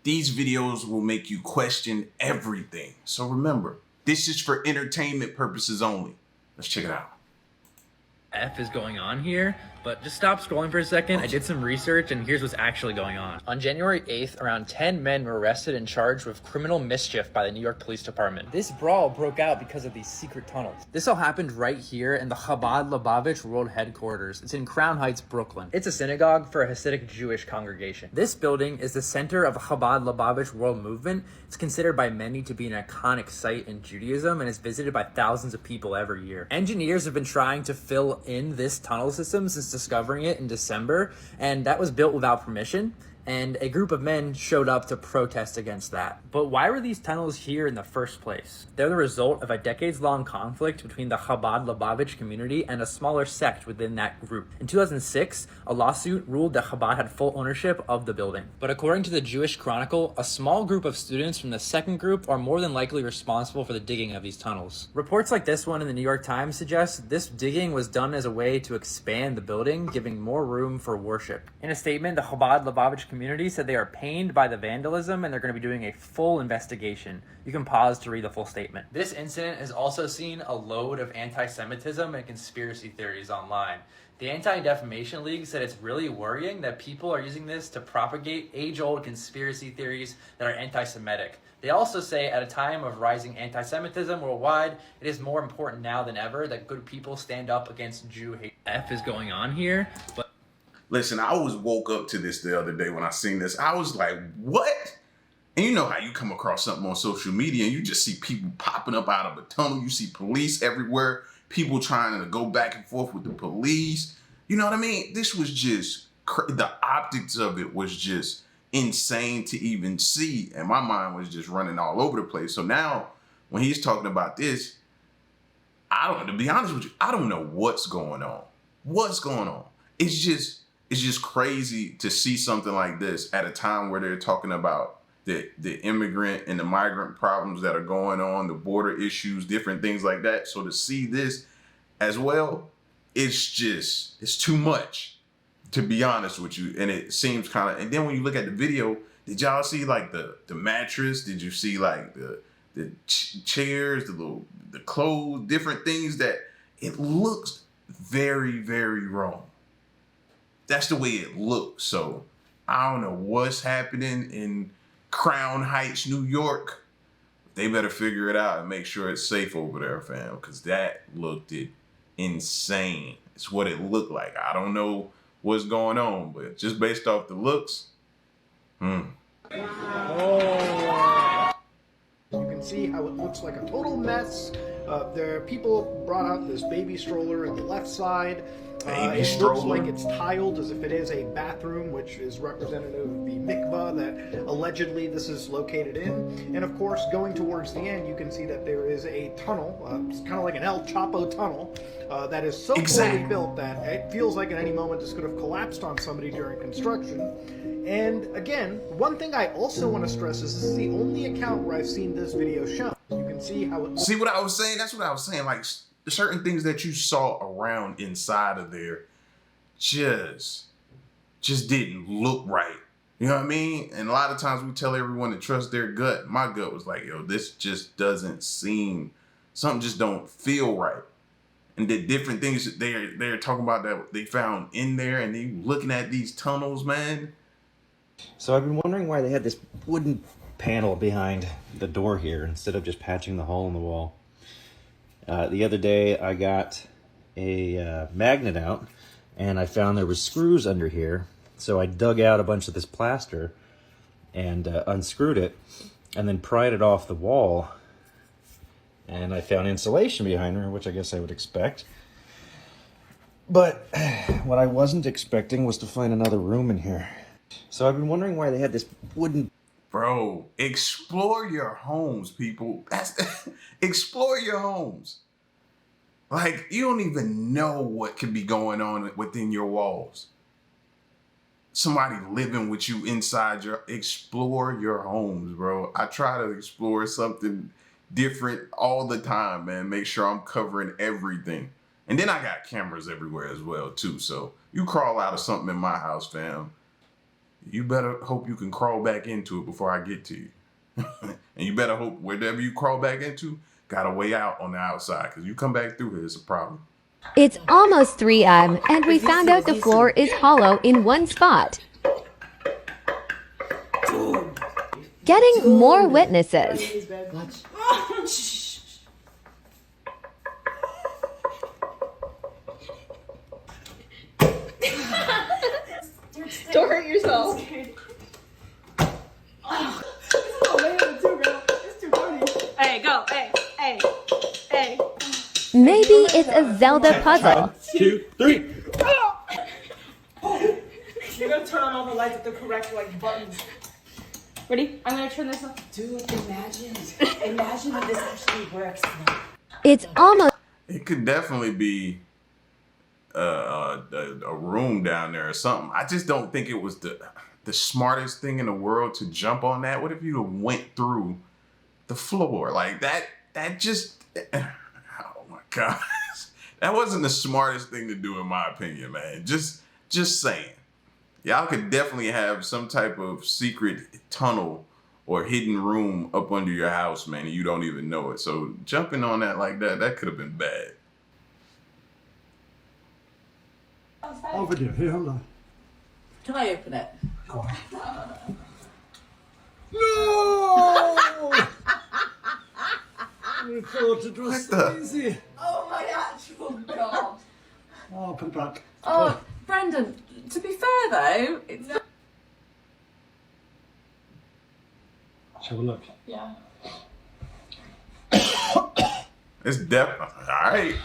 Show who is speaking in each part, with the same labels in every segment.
Speaker 1: These videos will make you question everything. So remember, this is for entertainment purposes only. Let's check it out.
Speaker 2: F is going on here, but just stop scrolling for a second. I did some research and here's what's actually going on. On January 8th, around 10 men were arrested and charged with criminal mischief by the New York Police Department. This brawl broke out because of these secret tunnels. This all happened right here in the Chabad Lubavitch World Headquarters. It's in Crown Heights, Brooklyn. It's a synagogue for a Hasidic Jewish congregation. This building is the center of the Chabad Lubavitch World Movement. It's considered by many to be an iconic site in Judaism and is visited by thousands of people every year. Engineers have been trying to fill in this tunnel system since discovering it in December, and that was built without permission, and a group of men showed up to protest against that. But why were these tunnels here in the first place? They're the result of a decades-long conflict between the Chabad Lubavitch community and a smaller sect within that group. In 2006, a lawsuit ruled that Chabad had full ownership of the building. But according to the Jewish Chronicle, a small group of students from the second group are more than likely responsible for the digging of these tunnels. Reports like this one in the New York Times suggest this digging was done as a way to expand the building, giving more room for worship. In a statement, the Chabad Lubavitch community said they are pained by the vandalism and they're going to be doing a full investigation. You can pause to read the full statement. This incident has also seen a load of anti-Semitism and conspiracy theories online. The Anti-Defamation League said it's really worrying that people are using this to propagate age-old conspiracy theories that are anti-Semitic. They also say at a time of rising anti-Semitism worldwide, it is more important now than ever that good people stand up against Jew hate. F is going on here, but
Speaker 1: Listen, I was woke up to this the other day when I seen this. I was like, what? And you know how you come across something on social media and you just see people popping up out of a tunnel. You see police everywhere, people trying to go back and forth with the police. You know what I mean? This was just, the optics of it was just insane to even see. And my mind was just running all over the place. So now when he's talking about this, to be honest with you, I don't know what's going on. What's going on? It's just crazy to see something like this at a time where they're talking about the immigrant and the migrant problems that are going on, the border issues, different things like that. So to see this as well, it's too much, to be honest with you. And it seems kind of, and then when you look at the video, did y'all see like the mattress? Did you see like the chairs, the clothes, different things that it looks very, very wrong. That's the way it looks. So I don't know what's happening in Crown Heights, New York. They better figure it out and make sure it's safe over there, fam, because that looked insane. It's what it looked like. I don't know what's going on, but just based off the looks,
Speaker 3: You can see how it looks like a total mess. There are people brought out this baby stroller on the left side. It looks like it's tiled as if it is a bathroom, which is representative of the mikvah that allegedly this is located in. And of course, going towards the end, you can see that there is a tunnel, it's kind of like an El Chapo tunnel, that is so poorly built that it feels like at any moment this could have collapsed on somebody during construction. And again, one thing I also want to stress is this is the only account where I've seen this video shown. You can see how it...
Speaker 1: See what I was saying? That's what I was saying. Like, certain things that you saw around inside of there just didn't look right. You know what I mean? And a lot of times we tell everyone to trust their gut. My gut was like, yo, this just doesn't seem, something just don't feel right. And the different things that they're talking about that they found in there, and they looking at these tunnels, man.
Speaker 4: So I've been wondering why they had this wooden panel behind the door here instead of just patching the hole in the wall. The other day I got a magnet out and I found there was screws under here. So I dug out a bunch of this plaster and unscrewed it and then pried it off the wall. And I found insulation behind her, which I guess I would expect. But what I wasn't expecting was to find another room in here. So I've been wondering why they had this wooden...
Speaker 1: Bro, explore your homes, people. Explore your homes. Like, you don't even know what could be going on within your walls. Somebody living with you inside explore your homes, bro. I try to explore something different all the time, man. Make sure I'm covering everything. And then I got cameras everywhere as well, too. So you crawl out of something in my house, fam, you better hope you can crawl back into it before I get to you. And you better hope whatever you crawl back into, got a way out on the outside, because you come back through here, it's a problem.
Speaker 5: It's almost 3 a.m. and we found out the floor is hollow in one spot. Getting more witnesses.
Speaker 6: Don't hurt yourself. Hey, go. Hey.
Speaker 5: Maybe it's a Zelda puzzle.
Speaker 4: 1, 2, 3.
Speaker 6: You're gonna turn on all the lights with the correct buttons. Ready? I'm gonna turn this on.
Speaker 7: Dude, imagine if this actually works.
Speaker 5: It's almost.
Speaker 1: It could definitely be a room down there or something. I just don't think it was the smartest thing in the world to jump on that. What if you went through the floor like that? That just, oh my gosh, that wasn't the smartest thing to do in my opinion, man. Just saying. Y'all could definitely have some type of secret tunnel or hidden room up under your house, man, and you don't even know it. So jumping on that like that could have been bad.
Speaker 8: Over there, here, hold on.
Speaker 7: Can I open it?
Speaker 8: Go on. No! We thought it was so easy.
Speaker 7: Oh my actual god.
Speaker 8: Oh, put it back.
Speaker 7: Oh, Brendan, to be fair though, it's...
Speaker 8: Let's have a look.
Speaker 7: Yeah.
Speaker 1: It's definitely, all right.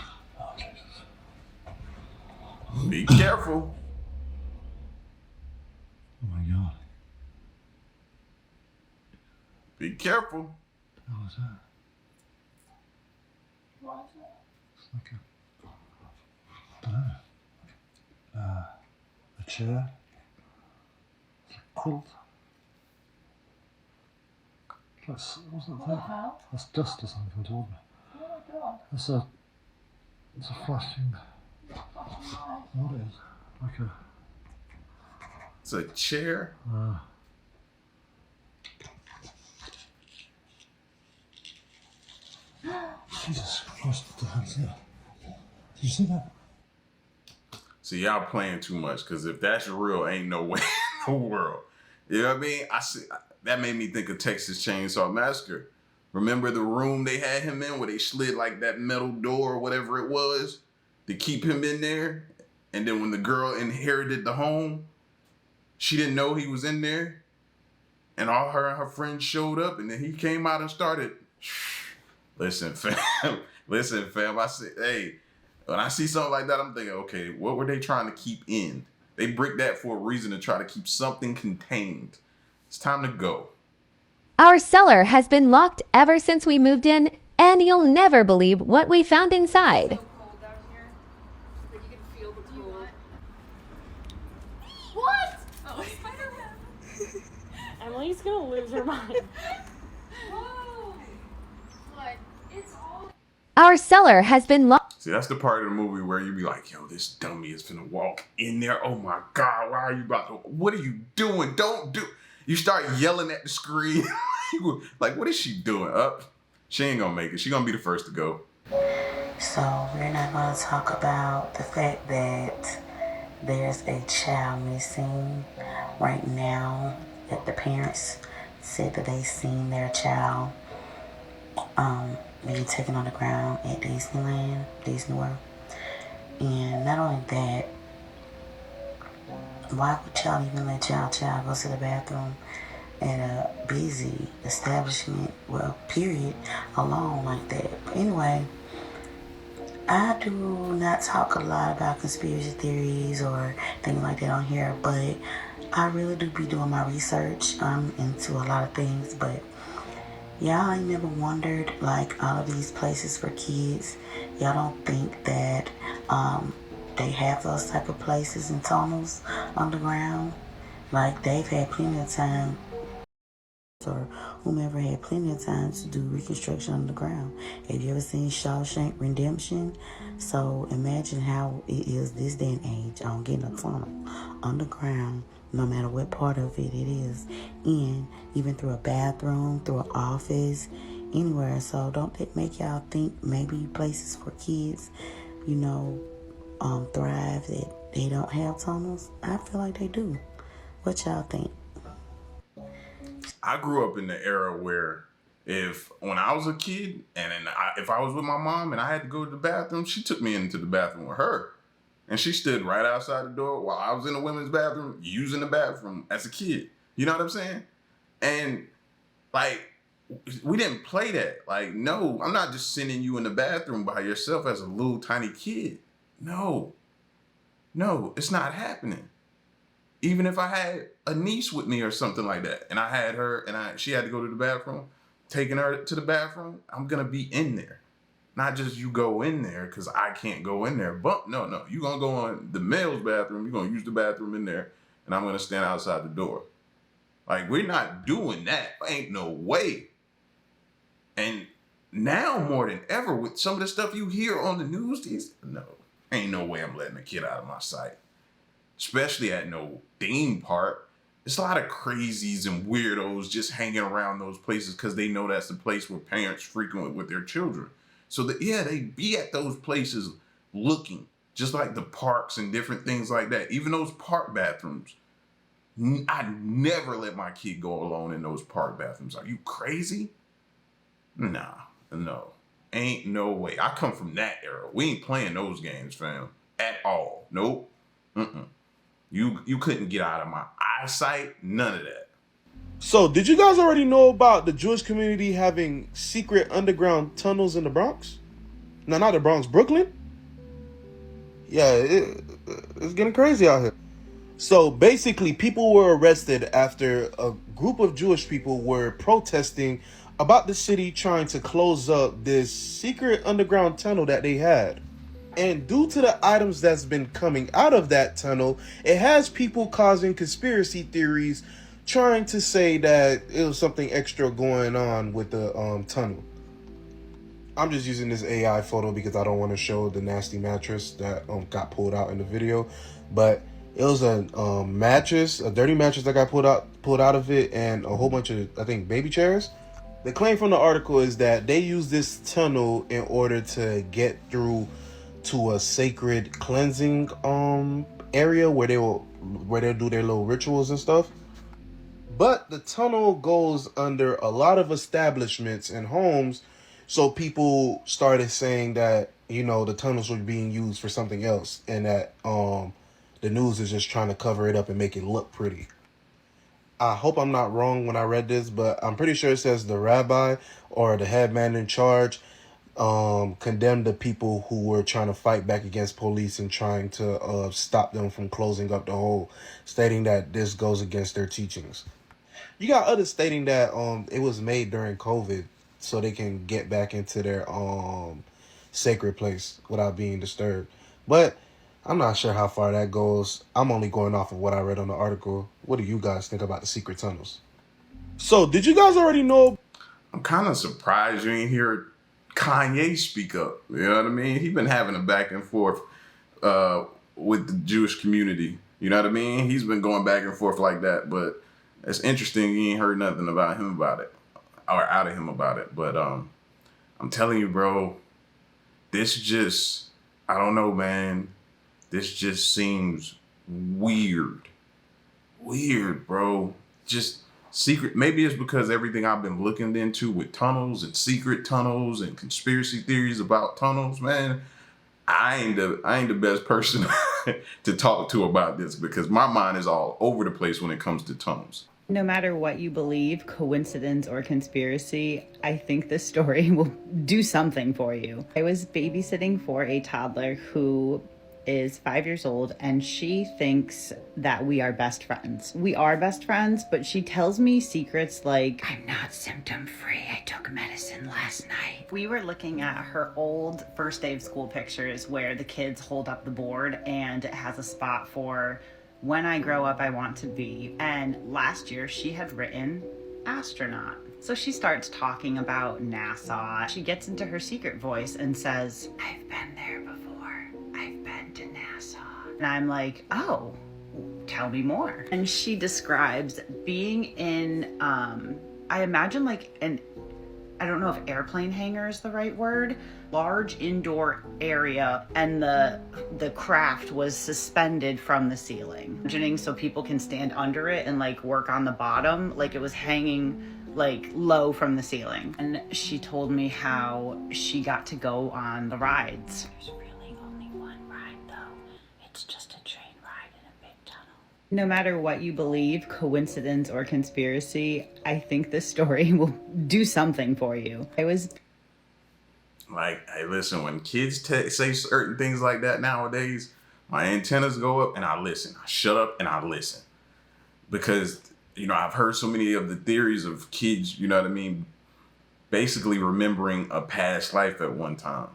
Speaker 8: Oh, Jesus.
Speaker 1: Be careful.
Speaker 8: Oh my god.
Speaker 1: Be careful.
Speaker 8: What was that?
Speaker 7: What is it?
Speaker 8: It's like I don't know. A chair. It's a quilt. What's that thing? That's dust or something, told me.
Speaker 7: Oh my god.
Speaker 8: It's a flashing. What it is? Like a.
Speaker 1: It's a chair.
Speaker 8: Jesus Christ, what the hell's that? Did you see that?
Speaker 1: See, y'all playing too much, because if that's real, ain't no way in the world. You know what I mean? That made me think of Texas Chainsaw Massacre. Remember the room they had him in where they slid like that metal door or whatever it was to keep him in there? And then when the girl inherited the home, she didn't know he was in there. And all her and her friends showed up, and then he came out and started. Listen, fam. I said, hey, when I see something like that, I'm thinking, okay, what were they trying to keep in? They bricked that for a reason, to try to keep something contained. It's time to go.
Speaker 5: Our cellar has been locked ever since we moved in, and you'll never believe what we found inside.
Speaker 6: So cold down here. Like you can feel the cold.
Speaker 7: What?
Speaker 6: Oh, Spider-Man.
Speaker 9: Emily's gonna lose her mind.
Speaker 6: Whoa. What? It's all...
Speaker 5: Our cellar has been locked.
Speaker 1: See, that's the part of the movie where you be like, yo, this dummy is finna walk in there. Oh my God, why are you about to, what are you doing? Don't do. You start yelling at the screen. Like, what is she doing? She ain't gonna make it. She gonna be the first to go.
Speaker 7: So we're not going to talk about the fact that there's a child missing right now, that the parents said that they seen their child being taken on the ground at Disneyland, Disney World. And not only that, why would y'all even let y'all child go to the bathroom at a busy establishment, well, period, alone like that? But anyway, I do not talk a lot about conspiracy theories or things like that on here, but I really do be doing my research. I'm into a lot of things, but y'all ain't never wondered, like, all of these places for kids, y'all don't think that they have those type of places and tunnels underground? Like, they've had plenty of time, or whomever had plenty of time to do reconstruction underground. Have you ever seen Shawshank Redemption? So imagine how it is this day and age on getting a tunnel underground no matter what part of it is, in, even through a bathroom, through an office, anywhere. So don't that make y'all think maybe places for kids, thrive, that they don't have tunnels? I feel like they do. What y'all think?
Speaker 1: I grew up in the era where when I was a kid if I was with my mom and I had to go to the bathroom, she took me into the bathroom with her. And she stood right outside the door while I was in the women's bathroom using the bathroom as a kid. You know what I'm saying? And like, we didn't play that. Like, no, I'm not just sending you in the bathroom by yourself as a little tiny kid. No, it's not happening. Even if I had a niece with me or something like that, and I had her and she had to go to the bathroom, taking her to the bathroom, I'm gonna be in there. Not just you go in there because I can't go in there. But no, you're gonna go on the male's bathroom, you're gonna use the bathroom in there, and I'm gonna stand outside the door. Like, we're not doing that. Ain't no way. And now more than ever, with some of the stuff you hear on the news, ain't no way I'm letting a kid out of my sight. Especially at no theme park. There's a lot of crazies and weirdos just hanging around those places because they know that's the place where parents frequent with their children. So they be at those places looking, just like the parks and different things like that. Even those park bathrooms. I never let my kid go alone in those park bathrooms. Are you crazy? Nah, no. Ain't no way. I come from that era. We ain't playing those games, fam. At all. Nope. You couldn't get out of my eyesight. None of that.
Speaker 10: So, did you guys already know about the Jewish community having secret underground tunnels in the Bronx? No, not the Bronx, Brooklyn? Yeah, it's getting crazy out here. So, basically, people were arrested after a group of Jewish people were protesting about the city trying to close up this secret underground tunnel that they had. And due to the items that's been coming out of that tunnel, it has people causing conspiracy theories, trying to say that it was something extra going on with the tunnel. I'm just using this AI photo because I don't want to show the nasty mattress that got pulled out in the video. But it was a mattress, a dirty mattress that got pulled out of it, and a whole bunch of, I think, baby chairs. The claim from the article is that they use this tunnel in order to get through to a sacred cleansing area where they'll do their little rituals and stuff. But the tunnel goes under a lot of establishments and homes, so people started saying that, the tunnels were being used for something else, and that the news is just trying to cover it up and make it look pretty. I hope I'm not wrong when I read this, but I'm pretty sure it says the rabbi or the head man in charge condemned the people who were trying to fight back against police and trying to stop them from closing up the hole, stating that this goes against their teachings. You got others stating that it was made during COVID so they can get back into their sacred place without being disturbed. But I'm not sure how far that goes. I'm only going off of what I read on the article. What do you guys think about the secret tunnels? So, did you guys already know?
Speaker 1: I'm kind of surprised you ain't hear Kanye speak up. You know what I mean? He's been having a back and forth with the Jewish community. You know what I mean? He's been going back and forth like that, but it's interesting you ain't heard nothing about him about it, or out of him about it. But I'm telling you, bro, I don't know, man. This just seems weird. Weird, bro. Just secret. Maybe it's because everything I've been looking into with tunnels and secret tunnels and conspiracy theories about tunnels, man. I ain't the best person to talk to about this because my mind is all over the place when it comes to tunnels.
Speaker 11: No matter what you believe, coincidence or conspiracy, I think this story will do something for you. I was babysitting for a toddler who is 5 years old, and she thinks that we are best friends. We are best friends, but she tells me secrets like, I'm not symptom free. I took medicine last night. We were looking at her old first day of school pictures where the kids hold up the board and it has a spot for when I grow up, I want to be. And last year she had written astronaut. So she starts talking about NASA. She gets into her secret voice and says, I've been there before. I've been to NASA. And I'm like, oh, tell me more. And she describes being in, I imagine like I don't know if airplane hangar is the right word, large indoor area, and the craft was suspended from the ceiling. Imagining so people can stand under it and like work on the bottom, like it was hanging like low from the ceiling. And she told me how she got to go on the rides. There's really only one ride though. It's just a train ride in a big tunnel. No matter what you believe, coincidence or conspiracy, I think this story will do something for you. I was
Speaker 1: like, hey, listen, when kids say certain things like that nowadays, my antennas go up and I listen. I shut up and I listen. Because, you know, I've heard so many of the theories of kids, you know what I mean, basically remembering a past life at one time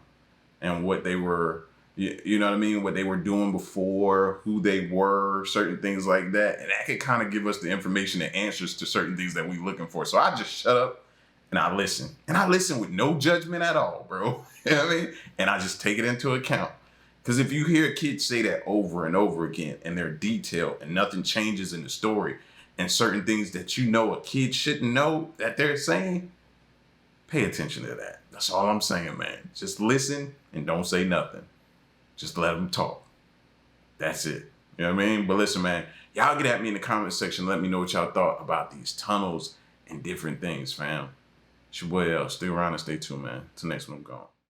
Speaker 1: and what they were, you know what I mean, what they were doing before, who they were, certain things like that. And that could kind of give us the information and answers to certain things that we're looking for. So I just shut up and I listen. And I listen with no judgment at all, bro. You know what I mean? And I just take it into account. Because if you hear kids say that over and over again and they're detailed and nothing changes in the story and certain things that you know a kid shouldn't know that they're saying, pay attention to that. That's all I'm saying, man. Just listen and don't say nothing. Just let them talk. That's it. You know what I mean? But listen, man, y'all get at me in the comment section. Let me know what y'all thought about these tunnels and different things, fam. It's your boy L. Stay around and stay tuned, man. Till next one, I'm gone.